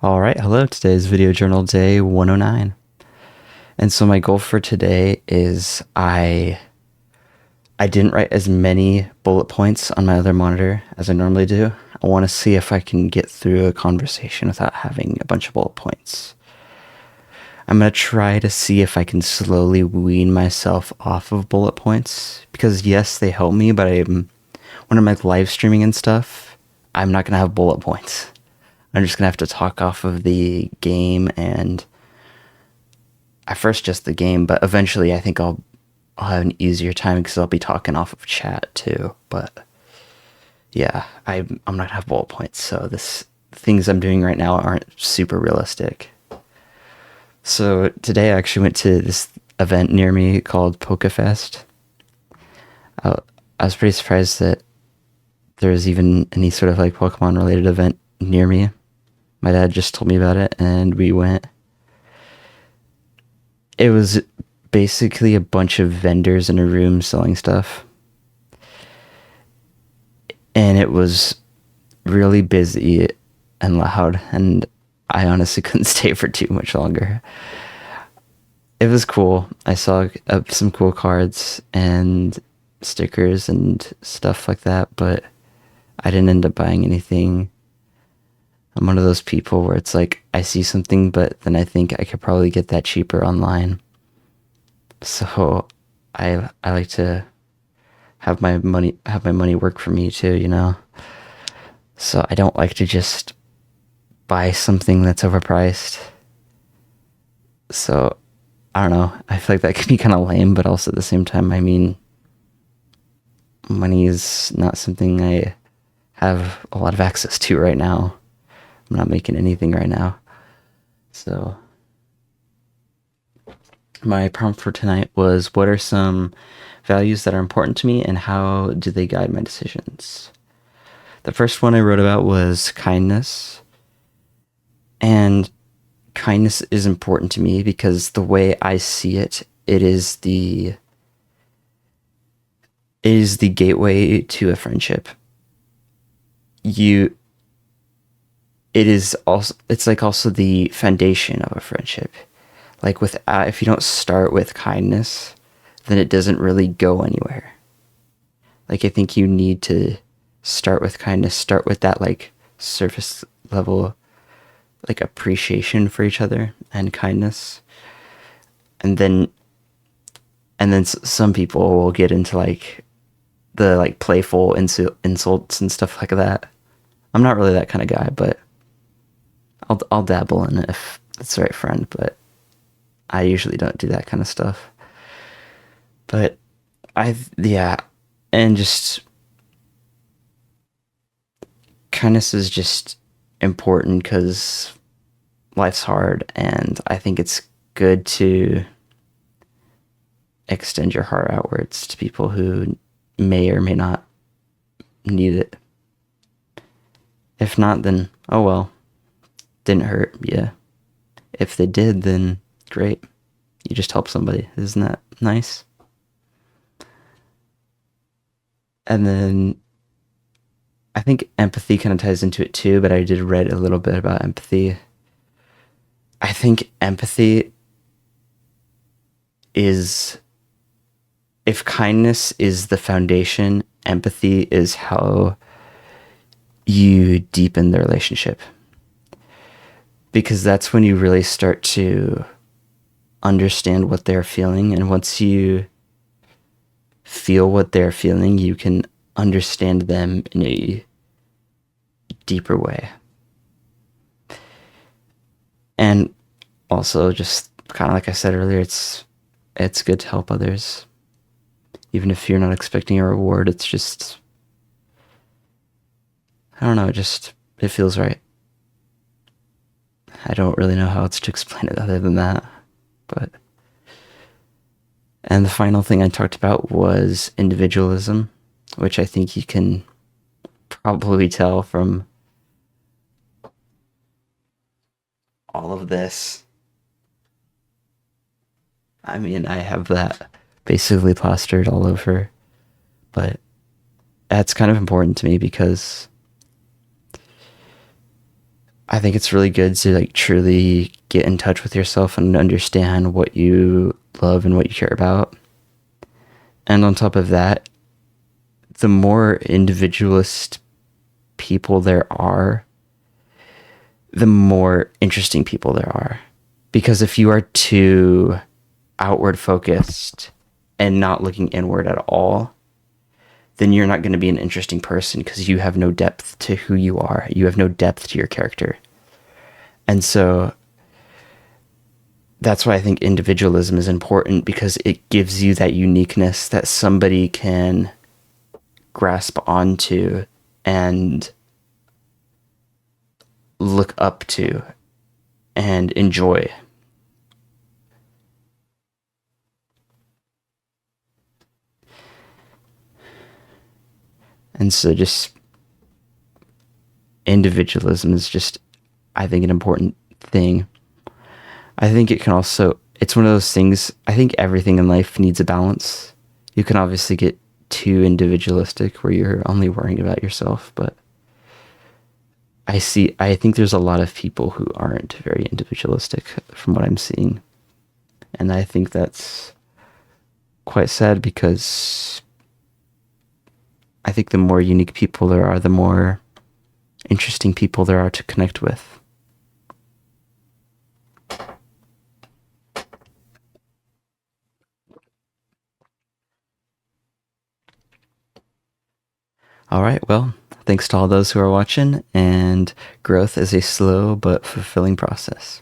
All right, hello. Today's video journal day 109. And so my goal for today is I didn't write as many bullet points on my other monitor as I normally do. I want to see if I can get through a conversation without having a bunch of bullet points. I'm going to try to see if I can slowly wean myself off of bullet points because yes, they help me, but when I'm like live streaming and stuff, I'm not going to have bullet points. I'm just going to have to talk off of the game, and at first just the game, but eventually I think I'll have an easier time because I'll be talking off of chat too. But yeah, I'm not going to have bullet points, so things I'm doing right now aren't super realistic. So today I actually went to this event near me called PokeFest. I was pretty surprised that there was even any sort of like Pokemon related event near me. My dad just told me about it and we went. It was basically a bunch of vendors in a room selling stuff. And it was really busy and loud, and I honestly couldn't stay for too much longer. It was cool. I saw some cool cards and stickers and stuff like that, but I didn't end up buying anything. I'm one of those people where it's like I see something, but then I think I could probably get that cheaper online. So I like to have my money work for me too, you know? So I don't like to just buy something that's overpriced. So I don't know. I feel like that can be kind of lame, but also at the same time, I mean, money is not something I have a lot of access to right now. I'm not making anything right now. So my prompt for tonight was, what are some values that are important to me and how do they guide my decisions? The first one I wrote about was kindness. And kindness is important to me because the way I see it, it is the gateway to a friendship. It's like also the foundation of a friendship. Like if you don't start with kindness, then it doesn't really go anywhere. Like I think you need to start with kindness, start with that like surface level like appreciation for each other and kindness. And then some people will get into like the like playful insults and stuff like that. I'm not really that kind of guy, but I'll dabble in it if it's the right friend, but I usually don't do that kind of stuff. But and just kindness is just important because life's hard, and I think it's good to extend your heart outwards to people who may or may not need it. If not, then oh well. Didn't hurt, yeah. If they did, then great. You just help somebody. Isn't that nice? And then I think empathy kind of ties into it too, but I did read a little bit about empathy. I think empathy is, if kindness is the foundation, empathy is how you deepen the relationship. Because that's when you really start to understand what they're feeling. And once you feel what they're feeling, you can understand them in a deeper way. And also, just kind of like I said earlier, it's good to help others. Even if you're not expecting a reward, it's just, I don't know, it feels right. I don't really know how else to explain it other than that. And the final thing I talked about was individualism, which I think you can probably tell from all of this. I mean, I have that basically plastered all over, but that's kind of important to me because I think it's really good to like truly get in touch with yourself and understand what you love and what you care about. And on top of that, the more individualist people there are, the more interesting people there are. Because if you are too outward focused and not looking inward at all, then you're not going to be an interesting person because you have no depth to who you are. You have no depth to your character. And so that's why I think individualism is important, because it gives you that uniqueness that somebody can grasp onto and look up to and enjoy. And so just individualism is just, I think, an important thing. I think it can also, it's one of those things, I think everything in life needs a balance. You can obviously get too individualistic where you're only worrying about yourself, but I think there's a lot of people who aren't very individualistic from what I'm seeing. And I think that's quite sad, because I think the more unique people there are, the more interesting people there are to connect with. All right, well, thanks to all those who are watching, and growth is a slow but fulfilling process.